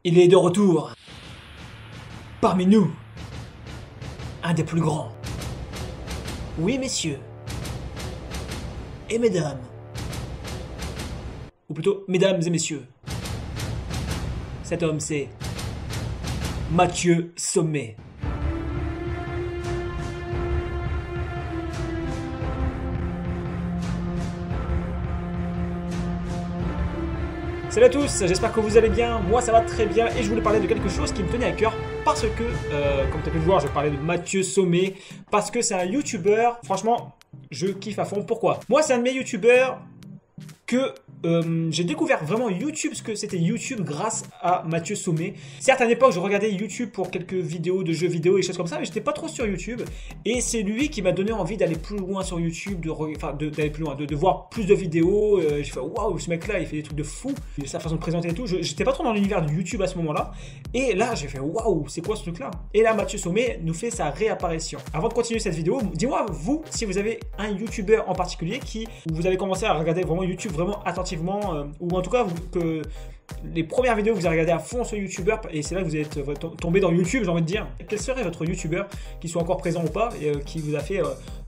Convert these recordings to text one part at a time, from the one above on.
Il est de retour. Parmi nous. Un des plus grands. Oui, messieurs. Et mesdames. Ou plutôt, mesdames et messieurs. Cet homme, c'est Mathieu Sommet. Salut à tous, j'espère que vous allez bien, moi ça va très bien et je voulais parler de quelque chose qui me tenait à cœur parce que, comme tu as pu le voir, je vais parler de Mathieu Sommet parce que c'est un YouTuber, franchement, je kiffe à fond. Pourquoi? Moi c'est un de mes YouTubers que j'ai découvert vraiment YouTube, ce que c'était YouTube grâce à Mathieu Sommet. Certes, à l'époque, je regardais YouTube pour quelques vidéos de jeux vidéo et choses comme ça, mais j'étais pas trop sur YouTube. Et c'est lui qui m'a donné envie d'aller plus loin sur YouTube, d'aller plus loin, de voir plus de vidéos. J'ai fait waouh, ce mec-là, il fait des trucs de fou. Sa façon de présenter et tout. J'étais pas trop dans l'univers de YouTube à ce moment-là. Et là, j'ai fait waouh, c'est quoi ce truc-là? Et là, Mathieu Sommet nous fait sa réapparition. Avant de continuer cette vidéo, dis-moi, vous, si vous avez un YouTuber en particulier où vous avez commencé à regarder vraiment YouTube vraiment attentivement, ou en tout cas que les premières vidéos que vous avez regardées à fond sur YouTuber et c'est là que vous êtes tombé dans YouTube, j'ai envie de dire. Quel serait votre YouTuber, qui soit encore présent ou pas, et qui vous a fait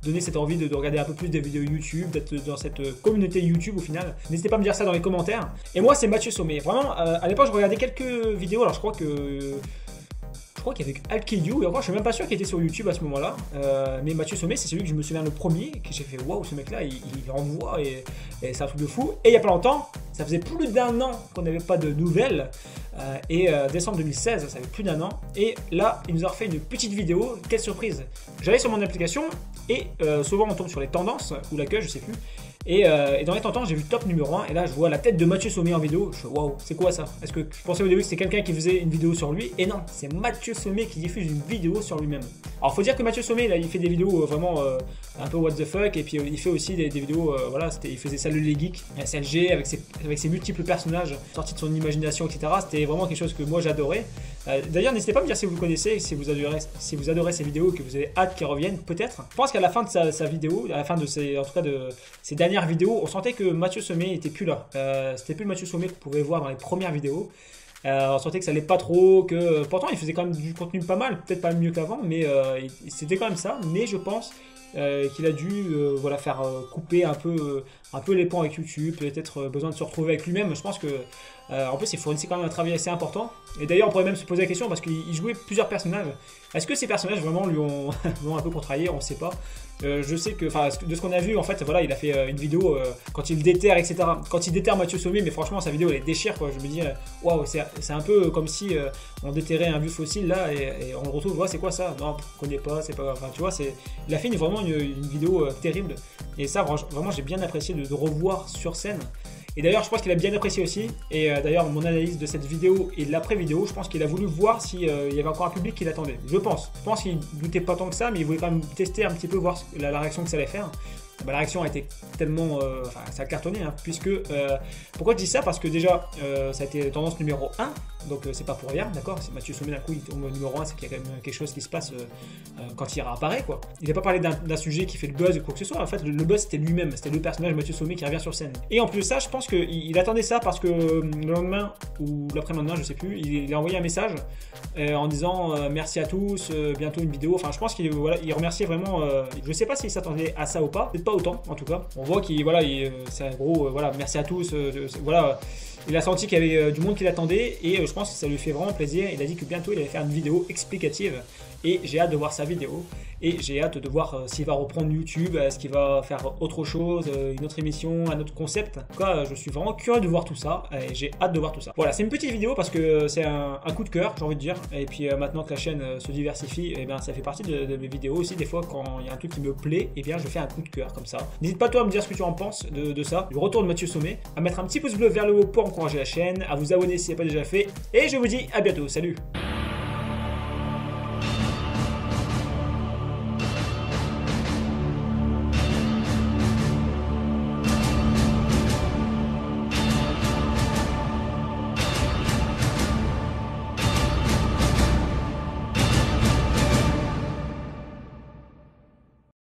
donner cette envie de regarder un peu plus des vidéos YouTube, d'être dans cette communauté YouTube au final? N'hésitez pas à me dire ça dans les commentaires. Et moi c'est Mathieu Sommet. Vraiment, à l'époque je regardais quelques vidéos, alors je crois qu'il y avait Alkiyu, et encore je suis même pas sûr qu'il était sur YouTube à ce moment-là, mais Mathieu Sommet c'est celui que je me souviens le premier, que j'ai fait waouh, ce mec là il envoie et c'est un truc de fou. Et il y a pas longtemps, ça faisait plus d'1 an qu'on n'avait pas de nouvelles, décembre 2016, ça fait plus d'1 an, et là il nous a refait une petite vidéo. Quelle surprise! J'allais sur mon application et souvent on tombe sur les tendances ou l'accueil, je sais plus. Et dans les tendances, j'ai vu top numéro 1 et là je vois la tête de Mathieu Sommet en vidéo. Je fais waouh, c'est quoi ça? Est-ce que je pensais au début que c'était quelqu'un qui faisait une vidéo sur lui? Et non, c'est Mathieu Sommet qui diffuse une vidéo sur lui-même. Alors faut dire que Mathieu Sommet là, il fait des vidéos vraiment un peu what the fuck, et puis il fait aussi des vidéos, voilà, il faisait Salut les geeks, SLG avec ses multiples personnages sortis de son imagination, etc. C'était vraiment quelque chose que moi j'adorais. D'ailleurs, n'hésitez pas à me dire si vous le connaissez, si vous adorez ces vidéos, que vous avez hâte qu'ils reviennent, peut-être. Je pense qu'à la fin de sa vidéo, à la fin de ses dernières vidéos, on sentait que Mathieu Sommet était plus là. C'était plus le Mathieu Sommet qu'on pouvait voir dans les premières vidéos. On sentait que ça allait pas trop, que pourtant il faisait quand même du contenu pas mal, peut-être pas mieux qu'avant, mais c'était quand même ça. Mais je pense qu'il a dû faire couper un peu les ponts avec YouTube, peut-être besoin de se retrouver avec lui-même. Je pense que en plus il fournissait quand même un travail assez important. Et d'ailleurs on pourrait même se poser la question, parce qu'il jouait plusieurs personnages. Est-ce que ces personnages vraiment lui ont un peu contrarié? On ne sait pas. Je sais que, de ce qu'on a vu, en fait, voilà, il a fait une vidéo quand il déterre, etc. Quand il déterre Mathieu Sommet, mais franchement, sa vidéo elle déchire, quoi. Je me dis, waouh, c'est un peu comme si on déterrait un vieux fossile là et on le retrouve. Ouais, c'est quoi ça? Non, on connaît pas, c'est pas. Enfin, tu vois, il a fait vraiment une vidéo terrible. Et ça, vraiment, j'ai bien apprécié de revoir sur scène. Et d'ailleurs, je pense qu'il a bien apprécié aussi. Et d'ailleurs, mon analyse de cette vidéo et de l'après-vidéo, je pense qu'il a voulu voir s'il y avait encore un public qui l'attendait. Je pense qu'il doutait pas tant que ça, mais il voulait quand même tester un petit peu, voir la réaction que ça allait faire. La réaction a été tellement... ça a cartonné, hein, puisque... pourquoi je dis ça? Parce que déjà, ça a été tendance numéro 1, donc c'est pas pour rien, d'accord? C'est Mathieu Sommet d'un coup, il tombe au numéro 1, c'est qu'il y a quand même quelque chose qui se passe quand il réapparaît, quoi. Il n'a pas parlé d'un sujet qui fait le buzz ou quoi que ce soit, en fait, le buzz c'était lui-même, c'était le personnage Mathieu Sommet qui revient sur scène. Et en plus de ça, je pense qu'il attendait ça parce que le lendemain, ou l'après-lendemain, je sais plus, il a envoyé un message en disant merci à tous, bientôt une vidéo. Enfin, je pense qu'il remerciait vraiment, je sais pas s'il s'attendait à ça ou pas, peut-être pas autant en tout cas. On voit c'est un gros merci à tous, voilà. Il a senti qu'il y avait du monde qui l'attendait et je pense que ça lui fait vraiment plaisir. Il a dit que bientôt il allait faire une vidéo explicative et j'ai hâte de voir sa vidéo et j'ai hâte de voir s'il va reprendre YouTube, est-ce qu'il va faire autre chose, une autre émission, un autre concept. En tout cas, je suis vraiment curieux de voir tout ça et j'ai hâte de voir tout ça. Voilà, c'est une petite vidéo parce que c'est un coup de cœur, j'ai envie de dire. Et puis maintenant que la chaîne se diversifie, et bien ça fait partie de mes vidéos aussi. Des fois, quand il y a un truc qui me plaît, et bien je fais un coup de cœur comme ça. N'hésite pas toi à me dire ce que tu en penses de ça, du retour de Mathieu Sommet, à mettre un petit pouce bleu vers le haut pour encourager la chaîne, à vous abonner si ce n'est pas déjà fait. Et je vous dis à bientôt, salut!